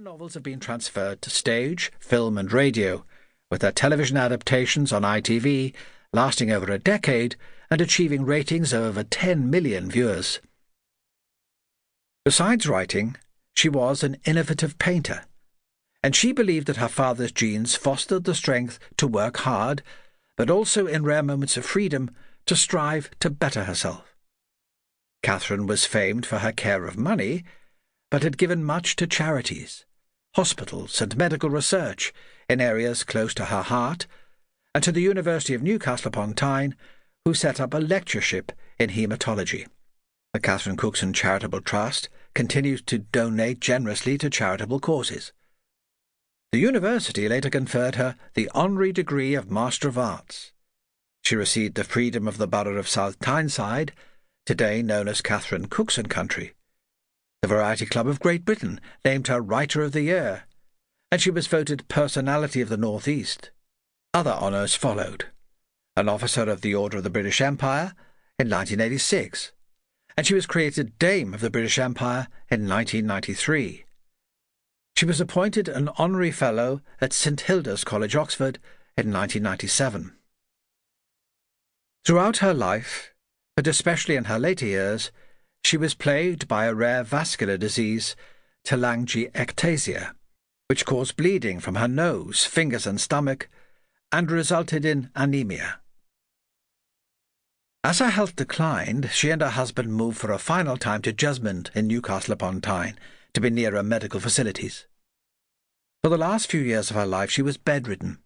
novels have been transferred to stage, film and radio, with their television adaptations on ITV lasting over a decade and achieving ratings of over 10 million viewers. Besides writing, she was an innovative painter, and she believed that her father's genes fostered the strength to work hard, but also in rare moments of freedom to strive to better herself. Catherine was famed for her care of money, but had given much to charities, hospitals and medical research in areas close to her heart, and to the University of Newcastle upon Tyne, who set up a lectureship in haematology. The Catherine Cookson Charitable Trust continues to donate generously to charitable causes. The university later conferred her the honorary degree of Master of Arts. She received the freedom of the borough of South Tyneside, today known as Catherine Cookson Country. The Variety Club of Great Britain named her Writer of the Year, and she was voted Personality of the North East. Other honours followed: an Officer of the Order of the British Empire in 1986, and she was created Dame of the British Empire in 1993. She was appointed an Honorary Fellow at St Hilda's College, Oxford, in 1997. Throughout her life, but especially in her later years, she was plagued by a rare vascular disease, telangiectasia, which caused bleeding from her nose, fingers and stomach, and resulted in anemia. As her health declined, she and her husband moved for a final time to Jesmond in Newcastle upon Tyne, to be nearer medical facilities. For the last few years of her life she was bedridden,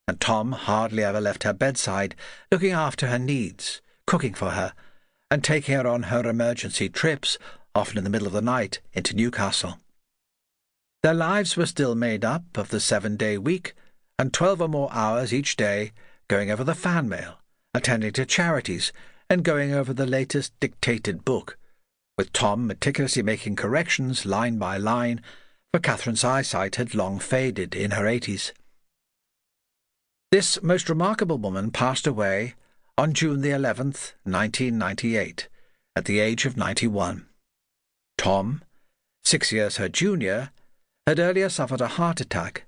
and Tom hardly ever left her bedside, looking after her needs, cooking for her, and taking her on her emergency trips, often in the middle of the night, into Newcastle. Their lives were still made up of the 7-day week and 12 or more hours each day going over the fan mail, attending to charities, and going over the latest dictated book, with Tom meticulously making corrections line by line, for Catherine's eyesight had long faded in her 80s. This most remarkable woman passed away on June the 11th, 1998, at the age of 91. Tom, 6 years her junior, had earlier suffered a heart attack,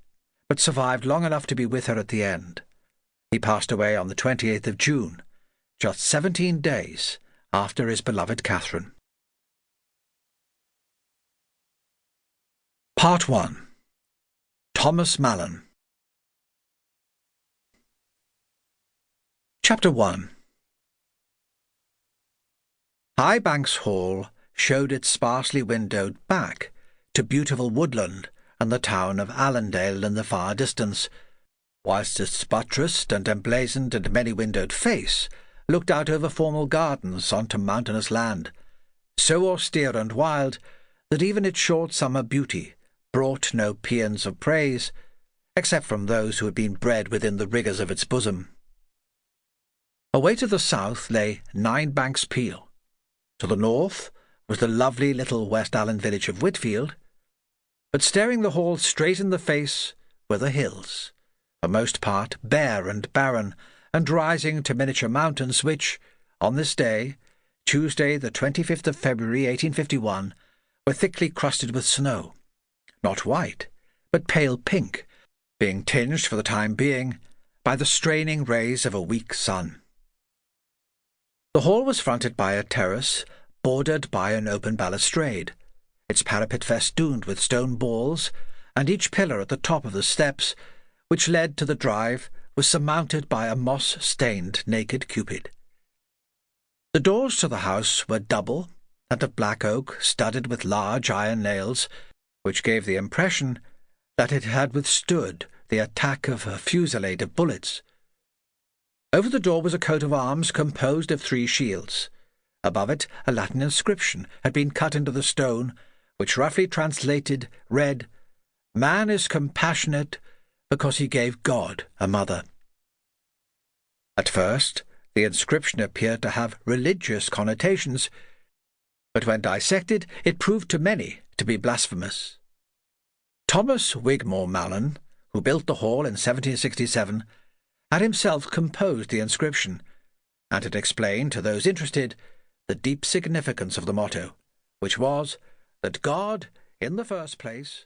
but survived long enough to be with her at the end. He passed away on the 28th of June, just 17 days after his beloved Catherine. Part 1. Thomas Mallen. Chapter 1. High Banks Hall showed its sparsely windowed back to beautiful woodland and the town of Allendale in the far distance, whilst its buttressed and emblazoned and many-windowed face looked out over formal gardens onto mountainous land, so austere and wild that even its short summer beauty brought no paeans of praise, except from those who had been bred within the rigours of its bosom. Away to the south lay Nine Banks Peel. To the north was the lovely little West Allen village of Whitfield, but staring the hall straight in the face were the hills, for most part bare and barren, and rising to miniature mountains which, on this day, Tuesday the 25th of February 1851, were thickly crusted with snow, not white, but pale pink, being tinged for the time being by the straining rays of a weak sun. The hall was fronted by a terrace bordered by an open balustrade, its parapet festooned with stone balls, and each pillar at the top of the steps, which led to the drive, was surmounted by a moss-stained naked Cupid. The doors to the house were double, and of black oak, studded with large iron nails, which gave the impression that it had withstood the attack of a fusillade of bullets. Over the door was a coat of arms composed of 3 shields. Above it a Latin inscription had been cut into the stone, which roughly translated read, "Man is compassionate because he gave God a mother." At first the inscription appeared to have religious connotations, but when dissected it proved to many to be blasphemous. Thomas Wigmore Mallen, who built the hall in 1767, had himself composed the inscription, and had explained to those interested the deep significance of the motto, which was that God, in the first place,